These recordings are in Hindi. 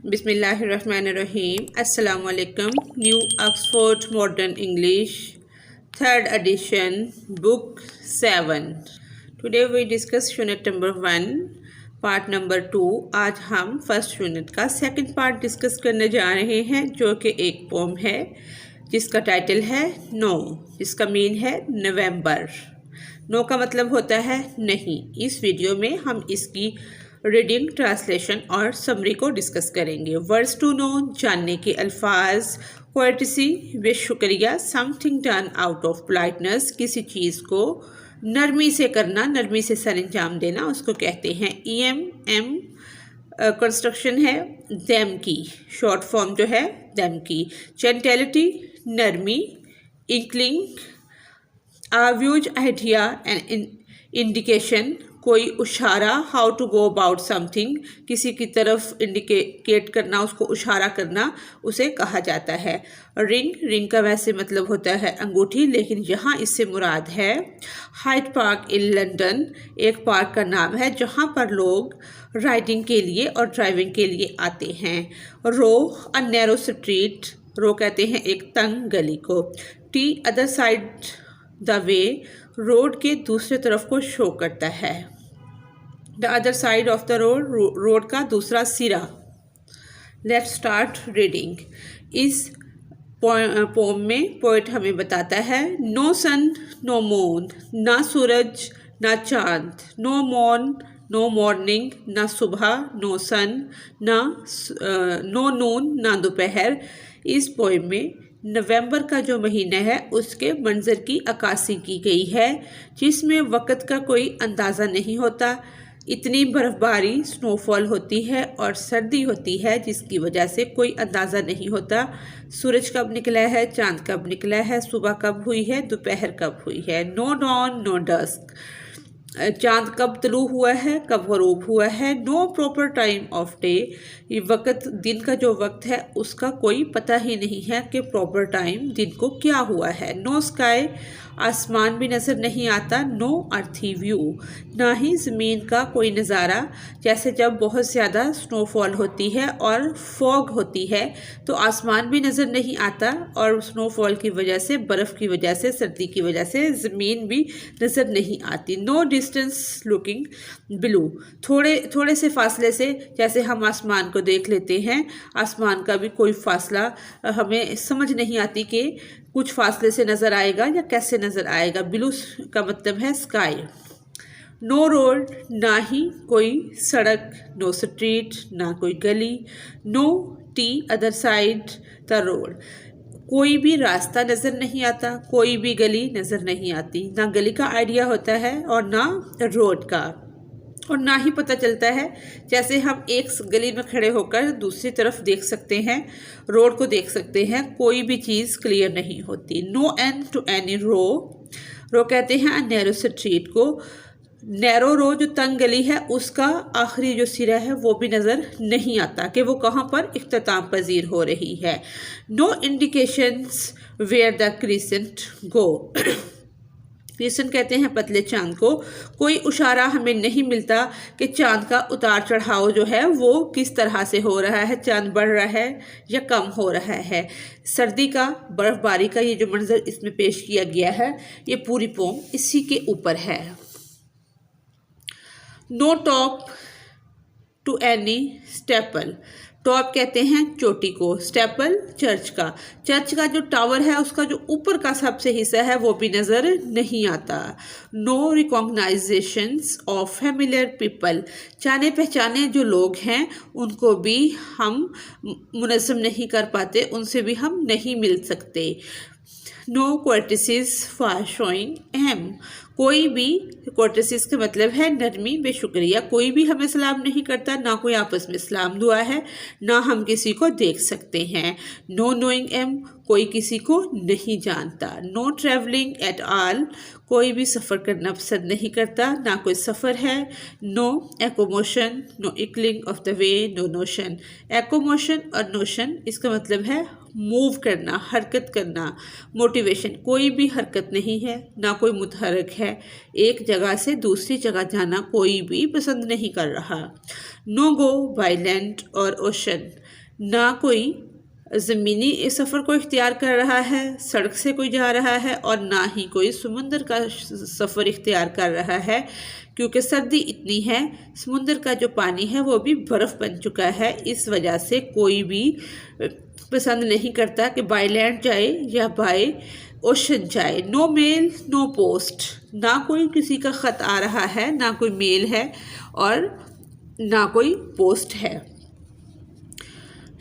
Bismillahirrahmanirrahim. Assalamu alaikum. New Oxford Modern English, 3rd edition, Book 7. Today we discuss unit number 1, part number 2. आज हम फर्स्ट यूनिट का सेकंड पार्ट डिस्कस करने जा रहे हैं, जो कि एक पोम है जिसका टाइटल है नो, जिसका मीन है नवंबर। नो का मतलब होता है नहीं। इस वीडियो में हम इसकी रीडिंग, ट्रांसलेशन और समरी को डिस्कस करेंगे। वर्ड्स टू नो, जानने के अल्फाज। कोर्टेसी, वे शुक्रिया। Something done out of politeness, किसी चीज़ को नरमी से करना, नरमी से सर अंजाम देना, उसको कहते हैं EM कंस्ट्रक्शन है देम की, शॉर्ट फॉर्म जो है देम की। जेंटेलिटी, नरमी। Inkling, views, idea and indication, कोई इशारा। How to go about something, किसी की तरफ इंडिकेट करना, उसको इशारा करना, उसे कहा जाता है। रिंग, रिंग का वैसे मतलब होता है अंगूठी, लेकिन यहाँ इससे मुराद है हाइड पार्क इन लंदन, एक पार्क का नाम है जहाँ पर लोग राइडिंग के लिए और ड्राइविंग के लिए आते हैं। रो, अ नैरो स्ट्रीट, रो कहते हैं एक तंग गली को। T, other side the way, road के दूसरे तरफ को शो करता है। The other side of the road, road का दूसरा सिरा। Let's start reading. इस पोम में पोइट हमें बताता है नो सन नो मून, ना सूरज ना चांद। नो मॉर्न नो मॉर्निंग, ना सुबह, नो सन ना नो नून, ना दोपहर। इस पोइम में नवंबर का जो महीना है उसके मंजर की अक्कासी की गई है, जिसमें वक़्त का कोई अंदाज़ा नहीं होता। इतनी बर्फ़बारी, स्नोफॉल होती है और सर्दी होती है, जिसकी वजह से कोई अंदाज़ा नहीं होता सूरज कब निकला है, चांद कब निकला है, सुबह कब हुई है, दोपहर कब हुई है। नो डॉन नो डस्क, चांद कब तलू हुआ है, कब गरूब हुआ है। No proper time of day, ये वक्त, दिन का जो वक्त है उसका कोई पता ही नहीं है कि प्रॉपर टाइम दिन को क्या हुआ है। नो स्काई, आसमान भी नज़र नहीं आता। नो अर्थी व्यू, ना ही ज़मीन का कोई नज़ारा। जैसे जब बहुत ज़्यादा स्नोफॉल होती है और फॉग होती है तो आसमान भी नज़र नहीं आता, और स्नोफॉल की वजह से, बर्फ़ की वजह से, सर्दी की वजह से ज़मीन भी नज़र नहीं आती। नो डिस्टेंस लुकिंग ब्लू, थोड़े से फासले से जैसे हम आसमान को देख लेते हैं, आसमान का भी कोई फासला हमें समझ नहीं आती कि कुछ फासले से नज़र आएगा या कैसे नज़र आएगा। ब्लू का मतलब है स्काई। नो रोड, ना ही कोई सड़क। नो स्ट्रीट, ना कोई गली। No tea, other side the road, कोई भी रास्ता नज़र नहीं आता, कोई भी गली नज़र नहीं आती। ना गली का आइडिया होता है और ना रोड का, और ना ही पता चलता है जैसे हम एक गली में खड़े होकर दूसरी तरफ देख सकते हैं, रोड को देख सकते हैं, कोई भी चीज़ क्लियर नहीं होती। No end to any row, row कहते हैं नैरो स्ट्रीट को। नैरो रो, जो तंग गली है, उसका आखिरी जो सिरा है वो भी नज़र नहीं आता कि वो कहाँ पर इख्तिताम पजीर हो रही है। No indications where the crescent go, crescent कहते हैं पतले चांद को। कोई इशारा हमें नहीं मिलता कि चांद का उतार चढ़ाव जो है वो किस तरह से हो रहा है, चांद बढ़ रहा है या कम हो रहा है। सर्दी का, बर्फ़बारी का ये जो मंजर इसमें पेश किया गया है, ये पूरी पोम इसी के ऊपर है। No top to any staple, top कहते हैं चोटी को, स्टेपल चर्च का। चर्च का जो टावर है उसका जो ऊपर का सबसे हिस्सा है वो भी नज़र नहीं आता। नो रिकॉग्नाइजेशंस ऑफ फैमिलियर पीपल, जाने पहचाने जो लोग हैं उनको भी हम मुनज़्ज़म नहीं कर पाते, उनसे भी हम नहीं मिल सकते। नो कोर्टेसीज फॉर शोइंग एम, कोई भी, कोर्टेसीज का मतलब है नरमी, बेशुक्रिया। कोई भी हमें सलाम नहीं करता, ना कोई आपस में सलाम दुआ है, ना हम किसी को देख सकते हैं। नो नोइंग एम, कोई किसी को नहीं जानता। नो ट्रैवलिंग एट ऑल, कोई भी सफ़र करना पसंद नहीं करता, ना कोई सफ़र है। No locomotion, no inkling of the way, no notion. Locomotion और नोशन, इसका मतलब है मूव करना, हरकत करना, मोटिवेशन। कोई भी हरकत नहीं है, ना कोई मुतहरक है, है। एक जगह से दूसरी जगह जाना कोई भी पसंद नहीं कर रहा। नो गो बाय लैंड और ओशन, ना कोई ज़मीनी सफ़र को इख्तियार कर रहा है, सड़क से कोई जा रहा है, और ना ही कोई समुंदर का सफ़र इख्तियार कर रहा है, क्योंकि सर्दी इतनी है, समुंदर का जो पानी है वो भी बर्फ़ बन चुका है। इस वजह से कोई भी पसंद नहीं करता कि बाय लैंड जाए या बाय ओशन जाए। नो मेल नो पोस्ट, ना कोई किसी का ख़त आ रहा है, ना कोई मेल है और ना कोई पोस्ट है।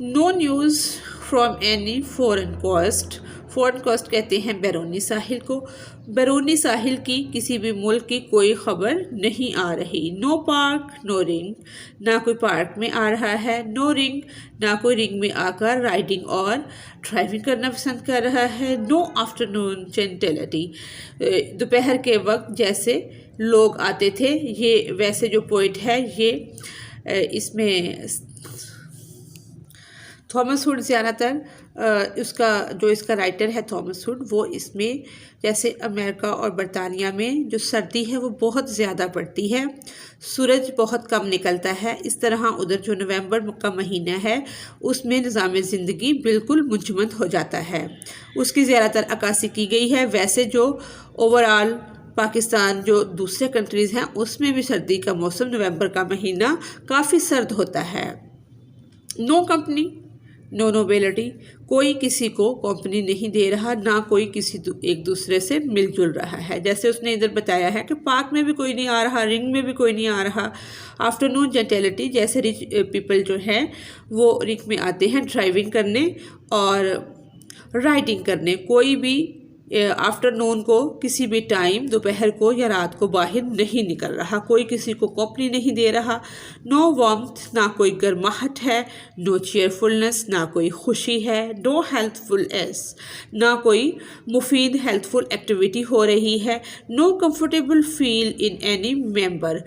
No news from any foreign coast, foreign coast कहते हैं बैरूनी साहिल को। बैरूनी साहिल की किसी भी मुल्क की कोई ख़बर नहीं आ रही। नो पार्क नो रिंग, ना कोई पार्क में आ रहा है। नो रिंग, ना कोई रिंग में आकर राइडिंग और ड्राइविंग करना पसंद कर रहा है। नो आफ्टरनून जेंटिलिटी, दोपहर के वक्त जैसे लोग आते थे, ये वैसे जो पोइट है ये इसमें थॉमस हुड ज़्यादातर इसका राइटर है थॉमस हुड, वो इसमें जैसे अमेरिका और बरतानिया में जो सर्दी है वो बहुत ज़्यादा पड़ती है, सूरज बहुत कम निकलता है, इस तरह उधर जो नवंबर का महीना है उसमें निज़ाम ज़िंदगी बिल्कुल मुंजमद हो जाता है। उसकी ज़्यादातर अक्कासी की गई है। वैसे जो ओवरऑल पाकिस्तान जो दूसरे कंट्रीज़ हैं उसमें भी सर्दी का मौसम नवंबर का महीना काफ़ी सर्द होता है। नो कंपनी नो नोबेलिटी, कोई किसी को कंपनी नहीं दे रहा, ना कोई किसी एक दूसरे से मिलजुल रहा है। जैसे उसने इधर बताया है कि पार्क में भी कोई नहीं आ रहा, रिंग में भी कोई नहीं आ रहा। आफ्टरनून जेंटिलिटी, जैसे रिच पीपल जो हैं वो रिंग में आते हैं ड्राइविंग करने और राइडिंग करने। कोई भी आफ्टरनून को किसी भी टाइम दोपहर को या रात को बाहर नहीं निकल रहा, कोई किसी को कंपनी नहीं दे रहा। नो वार्मथ, ना कोई गर्माहट है। नो चेयरफुलनेस, ना कोई खुशी है। नो हेल्थफुलनेस, ना कोई मुफीद हेल्थफुल एक्टिविटी हो रही है। No comfortable feel in any member,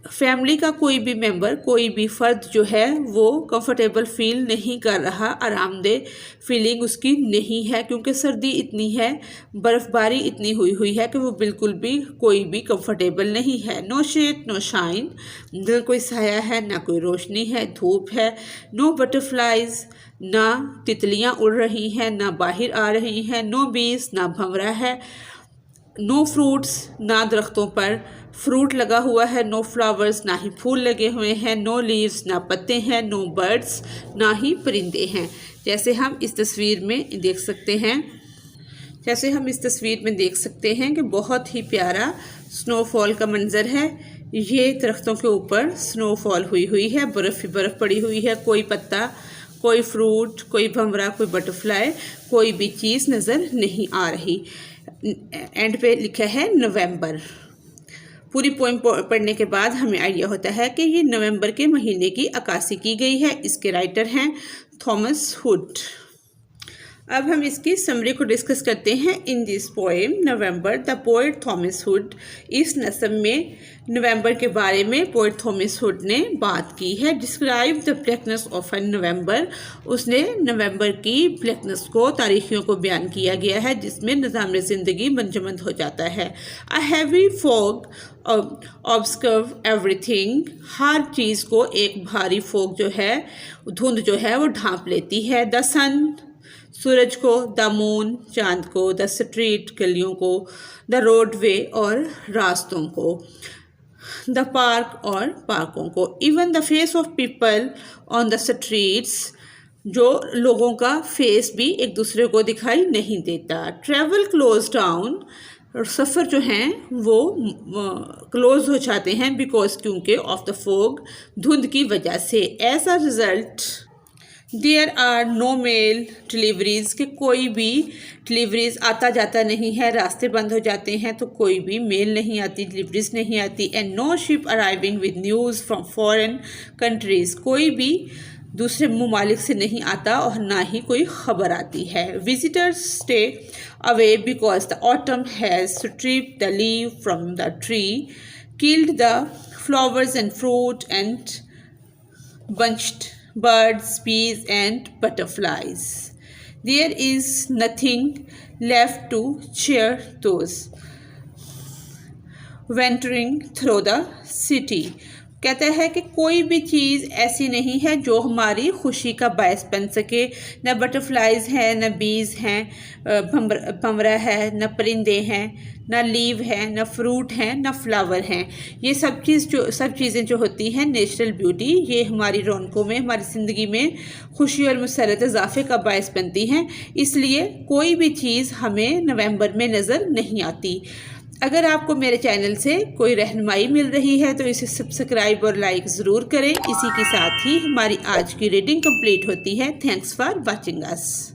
family का कोई भी मेंबर, कोई भी फ़र्द जो है वो कंफर्टेबल फील नहीं कर रहा, आरामदेह फीलिंग उसकी नहीं है, क्योंकि सर्दी इतनी है, बर्फ़बारी इतनी हुई है कि वो बिल्कुल भी कोई भी कंफर्टेबल नहीं है। नो शेड नो शाइन, ना कोई साया है, ना कोई रोशनी है, धूप है। नो बटरफ्लाइज, ना तितलियाँ उड़ रही हैं, ना बाहर आ रही हैं। नो बीज, ना भंवरा है। नो फ्रूट्स, ना दरख्तों पर फ्रूट लगा हुआ है। नो फ्लावर्स, ना ही फूल लगे हुए हैं। नो लीव्स, ना पत्ते हैं। नो बर्ड्स, ना ही परिंदे हैं। जैसे हम इस तस्वीर में देख सकते हैं कि बहुत ही प्यारा स्नोफॉल का मंज़र है। ये दरख्तों के ऊपर स्नोफॉल हुई है, बर्फ़ ही बर्फ़ पड़ी हुई है। कोई पत्ता, कोई फ्रूट, कोई भंवरा, कोई बटरफ्लाई, कोई भी चीज़ नज़र नहीं आ रही। एंड पे लिखा है नवंबर। पूरी पोइम पढ़ने के बाद हमें आइडिया होता है कि ये नवंबर के महीने की अक्कासी की गई है। इसके राइटर हैं थॉमस हुड। अब हम इसकी समरी को डिस्कस करते हैं। In this poem November, the poet Thomas hood, इस नज़म में नवंबर के बारे में पोएट थॉमस हुड ने बात की है। Describe the blackness of a November, उसने नवंबर की ब्लैकनेस को, तारीखियों को बयान किया गया है जिसमें निज़ाम ज़िंदगी मंजमद हो जाता है। अ हैवी फॉग ऑब्स्कर्व एवरीथिंग, हर चीज़ को एक भारी फॉग जो है, धुंध जो है वो ढांप लेती है। द सन, सूरज को। द मून, चांद को। द स्ट्रीट, गलियों को। द रोडवे, और रास्तों को। द पार्क, और पार्कों को। Even the face of people on the streets, जो लोगों का फेस भी एक दूसरे को दिखाई नहीं देता। ट्रेवल क्लोज डाउन, सफ़र जो हैं वो क्लोज हो जाते हैं, बिकॉज, क्योंकि, ऑफ द फोग, धुंध की वजह से। As a result there are no mail deliveries, कि कोई भी डिलीवरीज़ आता जाता नहीं है, रास्ते बंद हो जाते हैं तो कोई भी मेल नहीं आती, डिलीवरीज़ नहीं आती। And no ship arriving with news from foreign countries, कोई भी दूसरे ममालिक से नहीं आता और ना ही कोई ख़बर आती है। Visitors stay away because the autumn has stripped the leave from the tree, killed the flowers and fruit and bunched birds, bees, and butterflies. There is nothing left to cheer those. Venturing through the city. कहता है कि कोई भी चीज़ ऐसी नहीं है जो हमारी खुशी का बायस बन सके। न बटरफ्लाइज हैं, न बीज हैं, भंवरा है, न परिंदे हैं, न लीव है, न फ्रूट हैं, न फ्लावर हैं। ये सब चीज़ें जो होती हैं नेचुरल ब्यूटी, ये हमारी रौनकों में, हमारी ज़िंदगी में खुशी और मसरत इजाफे का बायस बनती हैं। इसलिए कोई भी चीज़ हमें नवंबर में नज़र नहीं आती। अगर आपको मेरे चैनल से कोई रहनुमाई मिल रही है तो इसे सब्सक्राइब और लाइक ज़रूर करें। इसी के साथ ही हमारी आज की रीडिंग कंप्लीट होती है। Thanks for watching us.